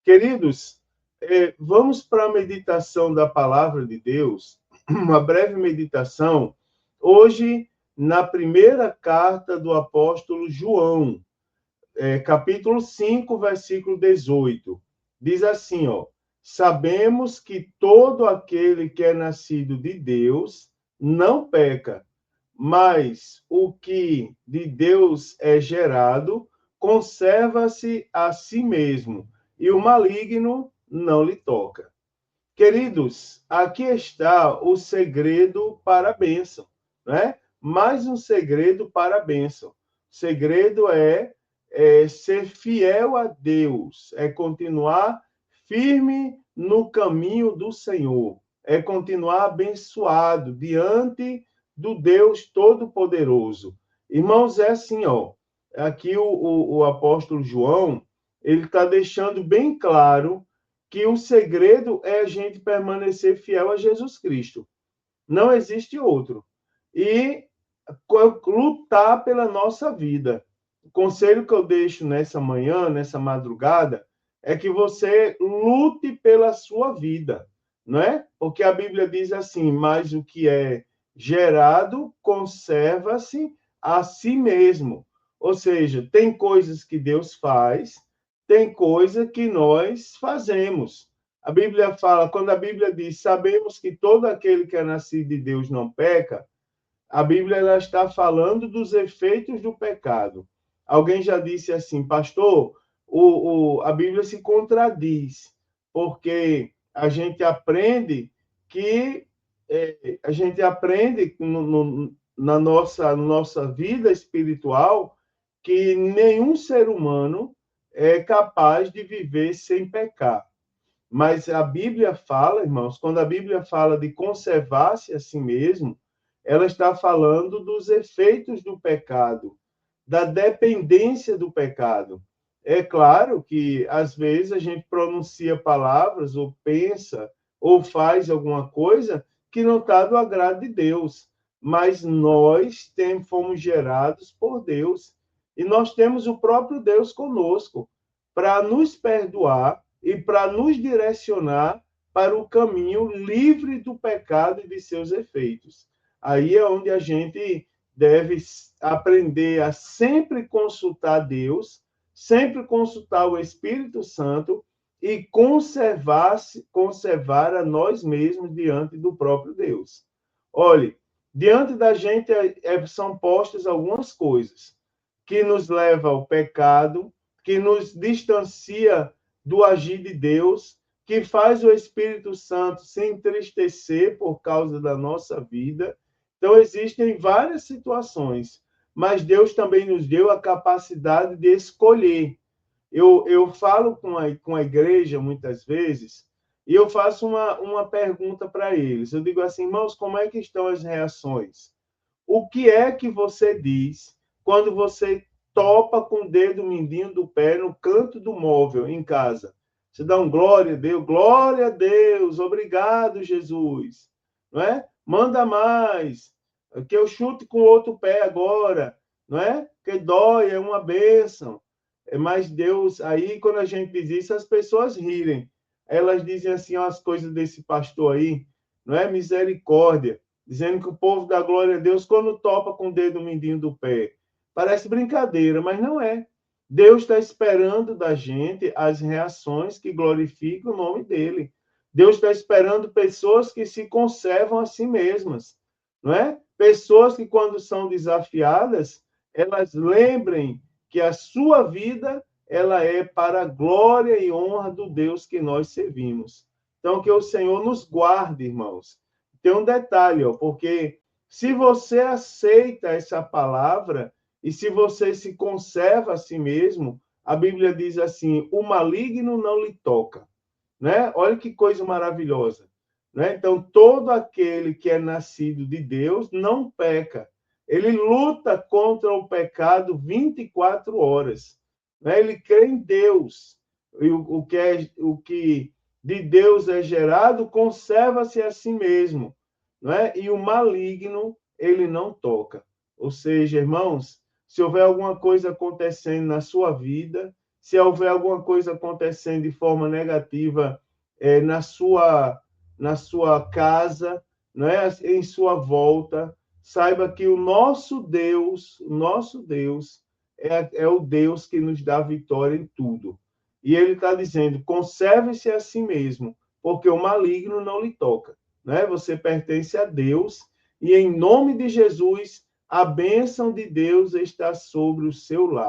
Queridos, vamos para a meditação da palavra de Deus, uma breve meditação, hoje, na primeira carta do apóstolo João, capítulo 5, versículo 18. Diz assim, ó: sabemos que todo aquele que é nascido de Deus não peca, mas o que de Deus é gerado conserva-se a si mesmo, e o maligno não lhe toca. Queridos, aqui está o segredo para a bênção, né? Mais um segredo para a bênção. O segredo é ser fiel a Deus, é continuar firme no caminho do Senhor, é continuar abençoado diante do Deus Todo-Poderoso. Irmãos, é assim, ó. Aqui o apóstolo João, ele está deixando bem claro que o segredo é a gente permanecer fiel a Jesus Cristo. Não existe outro. E lutar pela nossa vida. O conselho que eu deixo nessa manhã, nessa madrugada, é que você lute pela sua vida, não é? Porque a Bíblia diz assim: mas o que é gerado conserva-se a si mesmo. Ou seja, tem coisas que Deus faz, tem coisa que nós fazemos. A Bíblia fala, quando a Bíblia diz: sabemos que todo aquele que é nascido de Deus não peca, a Bíblia ela está falando dos efeitos do pecado. Alguém já disse assim: pastor, a Bíblia se contradiz, porque a gente aprende que a gente aprende na nossa vida espiritual que nenhum ser humano é capaz de viver sem pecar. Mas a Bíblia fala, irmãos, quando a Bíblia fala de conservar-se a si mesmo, ela está falando dos efeitos do pecado, da dependência do pecado. É claro que, às vezes, a gente pronuncia palavras, ou pensa, ou faz alguma coisa que não está do agrado de Deus. Mas nós fomos gerados por Deus. E nós temos o próprio Deus conosco para nos perdoar e para nos direcionar para o caminho livre do pecado e de seus efeitos. Aí é onde a gente deve aprender a sempre consultar Deus, sempre consultar o Espírito Santo e conservar a nós mesmos diante do próprio Deus. Olhe, diante da gente são postas algumas coisas que nos levam ao pecado, que nos distancia do agir de Deus, que faz o Espírito Santo se entristecer por causa da nossa vida. Então, existem várias situações, mas Deus também nos deu a capacidade de escolher. Eu falo com a igreja muitas vezes e eu faço uma pergunta para eles. Eu digo assim: irmãos, como é que estão as reações? O que é que você diz quando você topa com o dedo mindinho do pé no canto do móvel em casa? Você dá um glória a Deus, obrigado, Jesus. Não é? Manda mais, que eu chute com o outro pé agora, não é? Que dói, é uma bênção. Mas Deus, aí quando a gente diz isso, as pessoas rirem. Elas dizem assim, ó, as coisas desse pastor aí, não é? Misericórdia, dizendo que o povo dá glória a Deus quando topa com o dedo mindinho do pé. Parece brincadeira, mas não é. Deus está esperando da gente as reações que glorificam o nome dele. Deus está esperando pessoas que se conservam a si mesmas, não é? Pessoas que, quando são desafiadas, elas lembrem que a sua vida ela é para a glória e honra do Deus que nós servimos. Então, que o Senhor nos guarde, irmãos. Tem um detalhe, ó, porque se você aceita essa palavra e se você se conserva a si mesmo, a Bíblia diz assim: o maligno não lhe toca, né? Olha que coisa maravilhosa, né? Então, todo aquele que é nascido de Deus não peca. Ele luta contra o pecado 24 horas, né? Ele crê em Deus. E o que de Deus é gerado conserva-se a si mesmo, não é? E o maligno ele não toca. Ou seja, irmãos, se houver alguma coisa acontecendo na sua vida, Se houver alguma coisa acontecendo de forma negativa na sua casa, né, em sua volta, saiba que o nosso Deus é o Deus que nos dá vitória em tudo. E ele está dizendo, conserve-se a si mesmo, porque o maligno não lhe toca. Né? Você pertence a Deus, e em nome de Jesus, a bênção de Deus está sobre o seu lar.